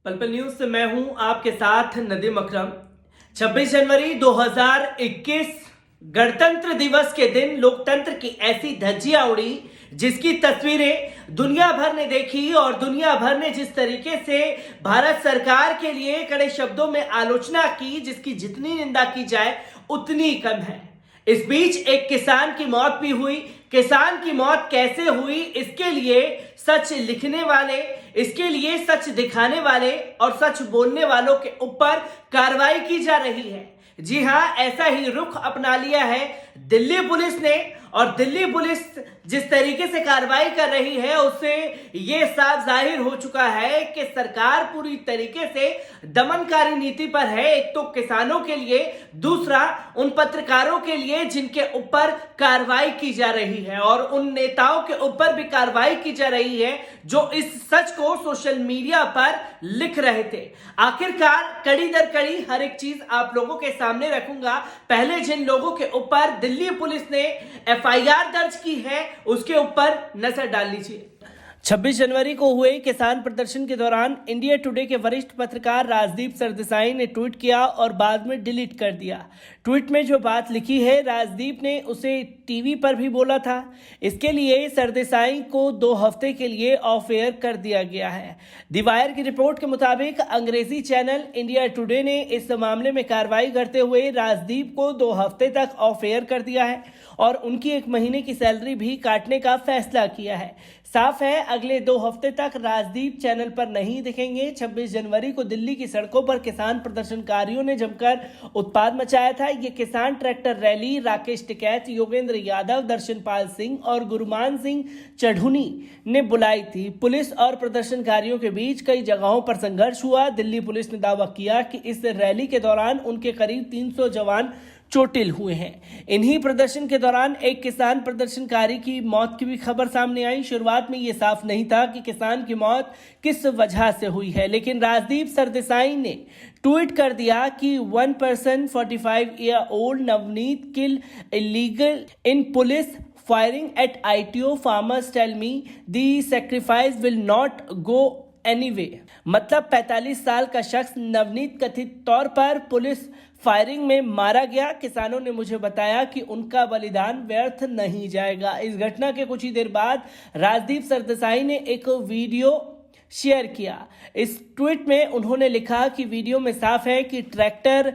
पल पल न्यूज से मैं हूं आपके साथ नदीम अकरम। 26 जनवरी 2021 गणतंत्र दिवस के दिन लोकतंत्र की ऐसी धज्जियां उड़ी जिसकी तस्वीरें दुनिया भर ने देखी और दुनिया भर ने जिस तरीके से भारत सरकार के लिए कड़े शब्दों में आलोचना की, जिसकी जितनी निंदा की जाए उतनी कम है। इस बीच एक किसान की मौत भी हुई। किसान की मौत कैसे हुई, इसके लिए सच लिखने वाले, इसके लिए सच दिखाने वाले और सच बोलने वालों के ऊपर कार्रवाई की जा रही है। जी हां, ऐसा ही रुख अपना लिया है दिल्ली पुलिस ने। और दिल्ली पुलिस जिस तरीके से कार्रवाई कर रही है उससे यह साफ जाहिर हो चुका है कि सरकार पूरी तरीके से दमनकारी नीति पर है। एक तो किसानों के लिए, दूसरा उन पत्रकारों के लिए जिनके ऊपर कार्रवाई की जा रही है और उन नेताओं के ऊपर भी कार्रवाई की जा रही है जो इस सच को सोशल मीडिया पर लिख रहे थे। आखिरकार कड़ी दर कड़ी हर एक चीज आप लोगों के सामने रखूंगा। पहले जिन लोगों के ऊपर दिल्ली पुलिस ने एफआईआर दर्ज की है उसके ऊपर नजर डाल लीजिए। 26 जनवरी को हुए किसान प्रदर्शन के दौरान इंडिया टुडे के वरिष्ठ पत्रकार राजदीप सरदेसाई ने ट्वीट किया और बाद में डिलीट कर दिया। ट्वीट में जो बात लिखी है राजदीप ने उसे टीवी पर भी बोला था। इसके लिए सरदेसाई को 2 हफ्ते के लिए ऑफ एयर कर दिया गया है। दी वायर की रिपोर्ट के मुताबिक अंग्रेजी चैनल इंडिया टुडे ने इस मामले में कार्रवाई करते हुए राजदीप को 2 हफ्ते तक ऑफ एयर कर दिया है और उनकी 1 महीने की सैलरी भी काटने का फैसला किया है। साफ है अगले 2 हफ्ते तक राजदीप चैनल पर नहीं दिखेंगे। 26 जनवरी को दिल्ली की सड़कों पर किसान प्रदर्शनकारियों ने जमकर उत्पाद मचाया था। ये किसान ट्रैक्टर रैली राकेश टिकैत, योगेंद्र यादव, दर्शनपाल सिंह और गुरुमान सिंह चढ़ुनी ने बुलाई थी। पुलिस और प्रदर्शनकारियों के बीच कई जगहों पर संघर्ष हुआ। दिल्ली पुलिस ने दावा किया कि इस रैली के दौरान उनके करीब 300 जवान चोटिल हुए हैं। इन्हीं प्रदर्शन के दौरान एक किसान प्रदर्शनकारी की मौत की भी खबर सामने आई। शुरुआत में यह साफ नहीं था कि किसान की मौत किस वजह से हुई है, लेकिन राजदीप सरदेसाई ने ट्वीट कर दिया कि 1 person 45-year-old Navneet kill illegal in police firing at ITO farmers tell me the sacrifice will not go anyway। मतलब 45 साल का शख्स नवनीत कथित तौर पर पुलिस फायरिंग में मारा गया। किसानों ने मुझे बताया कि उनका बलिदान व्यर्थ नहीं जाएगा। इस घटना के कुछ ही देर बाद राजदीप सरदेसाई ने एक वीडियो शेयर किया। इस ट्वीट में उन्होंने लिखा कि वीडियो में साफ है कि ट्रैक्टर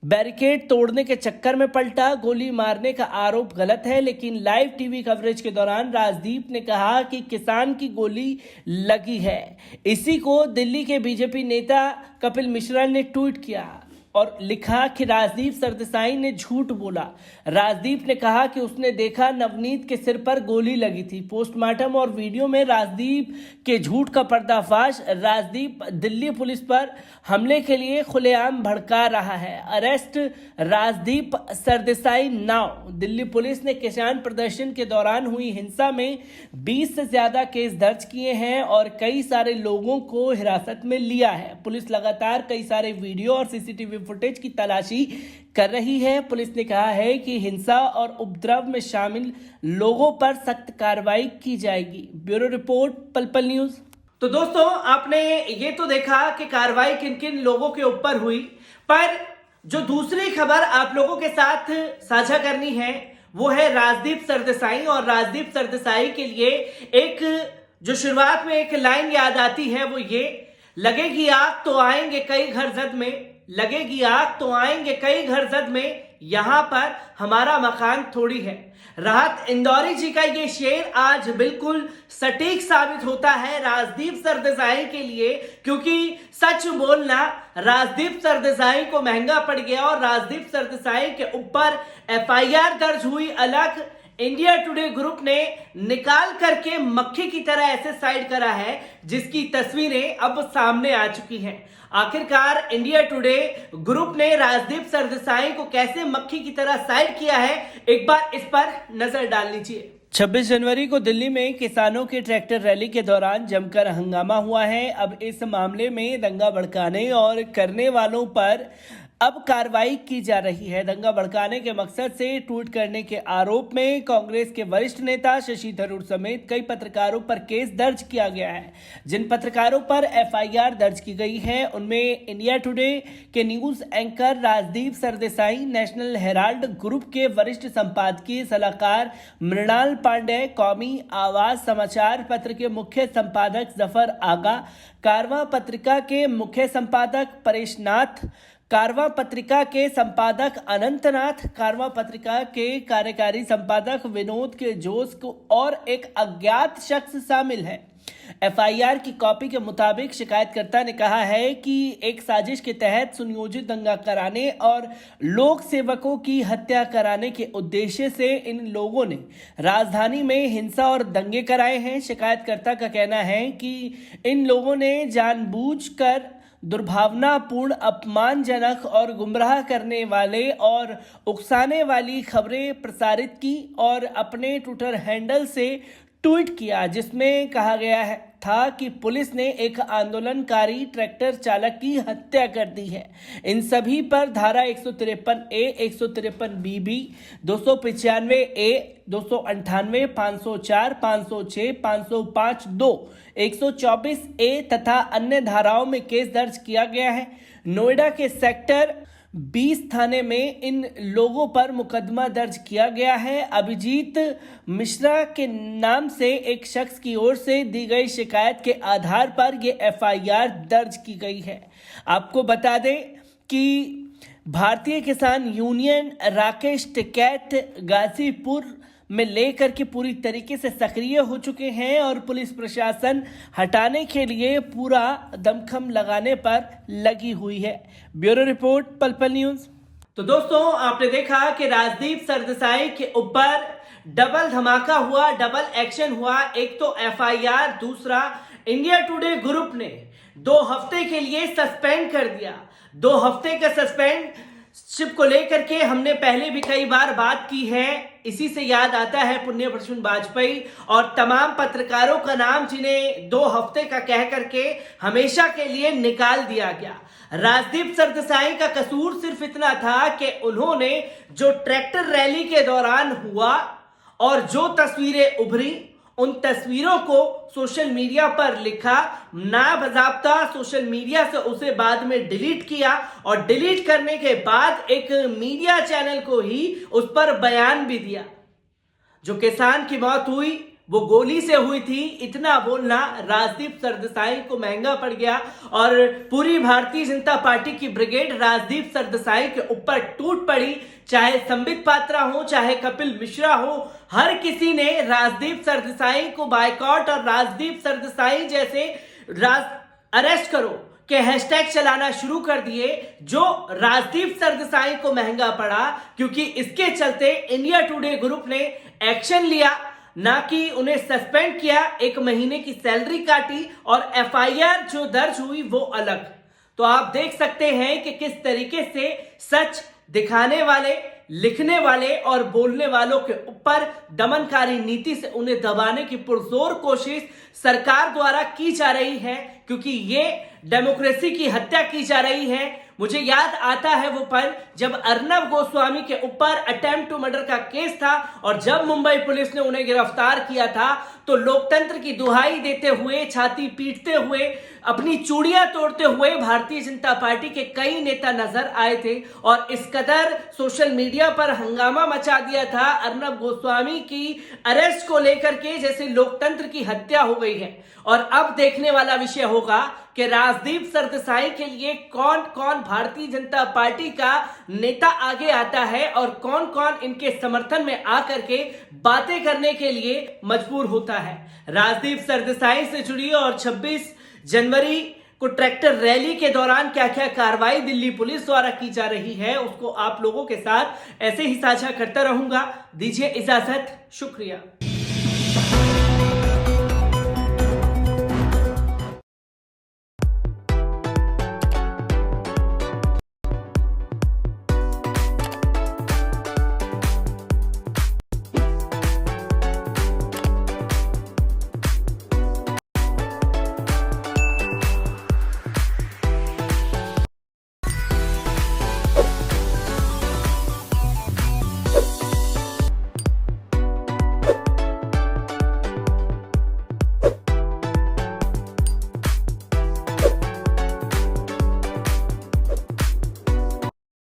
बैरिकेड तोड़ने के चक्कर में पलटा। गोली मारने का आरोप गलत है, लेकिन लाइव टीवी कवरेज के दौरान राजदीप ने कहा कि किसान की गोली लगी है। इसी को दिल्ली के बीजेपी नेता कपिल मिश्रा ने ट्वीट किया और लिखा कि राजदीप सरदेसाई ने झूठ बोला। राजदीप ने कहा कि उसने देखा नवनीत के सिर पर गोली लगी थी। पोस्टमार्टम और वीडियो में राजदीप के झूठ का पर्दाफाश। राजदीप दिल्ली पुलिस पर हमले के लिए खुलेआम भड़का रहा है। Arrest Rajdeep Sardesai now. Delhi police ने किसान प्रदर्शन के दौरान हुई हिंसा में 20 से ज्यादा केस दर्ज किए हैं और कई सारे लोगों को हिरासत में लिया है। पुलिस लगातार कई सारे वीडियो और सीसीटीवी फुटेज की तलाशी कर रही है। पुलिस ने कहा है कि हिंसा और उपद्रव में शामिल लोगों पर सख्त कार्रवाई की जाएगी। ब्यूरो रिपोर्ट, पल पल न्यूज। तो दोस्तों, आपने ये तो देखा कि कार्रवाई किन किन लोगों के ऊपर हुई, पर जो दूसरी खबर आप लोगों के साथ साझा करनी है वो है राजदीप सरदेसाई। और राजदीप सरदेसाई के लिए एक जो शुरुआत में एक लाइन याद आती है वो ये, लगेगी आग तो आएंगे कई घर जद में, लगेगी आग तो आएंगे कई घर जद में, यहां पर हमारा मकान थोड़ी है। राहत इंदौरी जी का ये शेर आज बिल्कुल सटीक साबित होता है राजदीप सरदेसाई के लिए, क्योंकि सच बोलना राजदीप सरदेसाई को महंगा पड़ गया और राजदीप सरदेसाई के ऊपर एफआईआर दर्ज हुई। अलग इंडिया टुडे ग्रुप ने निकाल करके मक्खी की तरह ऐसे साइड करा है जिसकी तस्वीरें अब सामने आ चुकी हैं। आखिरकार इंडिया टुडे ग्रुप ने राजदीप सरदेसाई को कैसे मक्खी की तरह साइड किया है, एक बार इस पर नजर डाल लीजिए। 26 जनवरी को दिल्ली में किसानों के ट्रैक्टर रैली के दौरान जमकर हंगामा हुआ है। अब इस मामले में दंगा भड़काने और करने वालों पर अब कार्रवाई की जा रही है। दंगा भड़काने के मकसद से ट्वीट करने के आरोप में कांग्रेस के वरिष्ठ नेता शशि थरूर समेत कई पत्रकारों पर केस दर्ज किया गया है। जिन पत्रकारों पर एफआईआर दर्ज की गई है उनमें इंडिया टुडे के news anchor Rajdeep Sardesai, national Herald group के वरिष्ठ संपादकीय सलाहकार मृणाल पांडे, कौमी आवाज समाचार पत्र के मुख्य संपादक जफर आगा, कारवां पत्रिका के मुख्य संपादक परेश नाथ, कारवां पत्रिका के संपादक अनंतनाथ, कारवां पत्रिका के कार्यकारी संपादक विनोद के जोश और एक अज्ञात शख्स शामिल है। एफआईआर की कॉपी के मुताबिक शिकायतकर्ता ने कहा है कि एक साजिश के तहत सुनियोजित दंगा कराने और लोक सेवकों की हत्या कराने के उद्देश्य से इन लोगों ने राजधानी में हिंसा और दंगे कराए हैं। शिकायतकर्ता का कहना है कि इन लोगों ने जानबूझकर दुर्भावनापूर्ण, अपमानजनक और गुमराह करने वाले और उकसाने वाली खबरें प्रसारित की और अपने ट्विटर हैंडल से ट्वीट किया, जिसमें कहा गया था कि पुलिस ने एक आंदोलनकारी ट्रैक्टर चालक की हत्या कर दी है। इन सभी पर धारा 153A, 153BB, 295A, 298, 504, 506, 505(2), 124A तथा अन्य धाराओं में केस दर्ज किया गया है। नोएडा के सेक्टर 20 थाने में इन लोगों पर मुकदमा दर्ज किया गया है। अभिजीत मिश्रा के नाम से एक शख्स की ओर से दी गई शिकायत के आधार पर यह एफआईआर दर्ज की गई है। आपको बता दें कि भारतीय किसान यूनियन राकेश टिकैत गाजीपुर में लेकर के पूरी तरीके से सक्रिय हो चुके हैं और पुलिस प्रशासन हटाने के लिए पूरा दमखम लगाने पर लगी हुई है। ब्यूरो रिपोर्ट, पल पल न्यूज। तो दोस्तों, आपने देखा कि राजदीप सरदेसाई के ऊपर डबल धमाका हुआ, डबल एक्शन हुआ। एक तो एफआईआर, दूसरा इंडिया टुडे ग्रुप ने 2 हफ्ते के लिए सस्पेंड कर दिया। 2 हफ्ते का सस्पेंड को लेकर के हमने पहले भी कई बार बात की है। इसी से याद आता है पुण्य प्रसून वाजपेयी और तमाम पत्रकारों का नाम जिन्हें 2 हफ्ते का कह करके हमेशा के लिए निकाल दिया गया। राजदीप सरदेसाई का कसूर सिर्फ इतना था कि उन्होंने जो ट्रैक्टर रैली के दौरान हुआ और जो तस्वीरें उभरी, उन तस्वीरों को सोशल मीडिया पर लिखा, नाबाज़ाब्ता सोशल मीडिया से उसे बाद में डिलीट किया और डिलीट करने के बाद एक मीडिया चैनल को ही उस पर बयान भी दिया। जो किसान की मौत हुई वो गोली से हुई थी, इतना बोलना राजदीप सरदेसाई को महंगा पड़ गया और पूरी भारतीय जनता पार्टी की ब्रिगेड राजदीप सरदेसाई के ऊपर टूट पड़ी। चाहे संबित पात्रा हो, चाहे कपिल मिश्रा हो, हर किसी ने राजदीप सरदेसाई को बायकॉट और राजदीप सरदेसाई जैसे अरेस्ट करो के हैशटैग चलाना शुरू कर दिए, जो राजदीप सरदेसाई को महंगा पड़ा, क्योंकि इसके चलते इंडिया टुडे ग्रुप ने एक्शन लिया, ना कि उन्हें सस्पेंड किया, 1 महीने की सैलरी काटी और एफआईआर जो दर्ज हुई वो अलग। तो आप देख सकते हैं कि किस तरीके से सच दिखाने वाले, लिखने वाले और बोलने वालों के ऊपर दमनकारी नीति से उन्हें दबाने की पुरजोर कोशिश सरकार द्वारा की जा रही है, क्योंकि ये डेमोक्रेसी की हत्या की जा रही है। मुझे याद आता है वो पल जब अर्नब गोस्वामी के ऊपर अटेम्प्ट टू मर्डर का केस था और जब मुंबई पुलिस ने उन्हें गिरफ्तार किया था तो लोकतंत्र की दुहाई देते हुए, छाती पीटते हुए, अपनी चूड़ियां तोड़ते हुए भारतीय जनता पार्टी के कई नेता नजर आए थे और इस कदर सोशल मीडिया पर हंगामा मचा दिया था अर्नब गोस्वामी की अरेस्ट को लेकर के, जैसे लोकतंत्र की हत्या हो गई है। और अब देखने वाला विषय होगा कि राजदीप सरदेसाई के लिए कौन कौन भारतीय जनता पार्टी का नेता आगे आता है और कौन कौन इनके समर्थन में आकर के बातें करने के लिए मजबूर होता है। राजदीप सरदेसाई से जुड़ी और 26 जनवरी को ट्रैक्टर रैली के दौरान क्या क्या कार्रवाई दिल्ली पुलिस द्वारा की जा रही है, उसको आप लोगों के साथ ऐसे ही साझा करता रहूंगा। दीजिए इजाजत, शुक्रिया।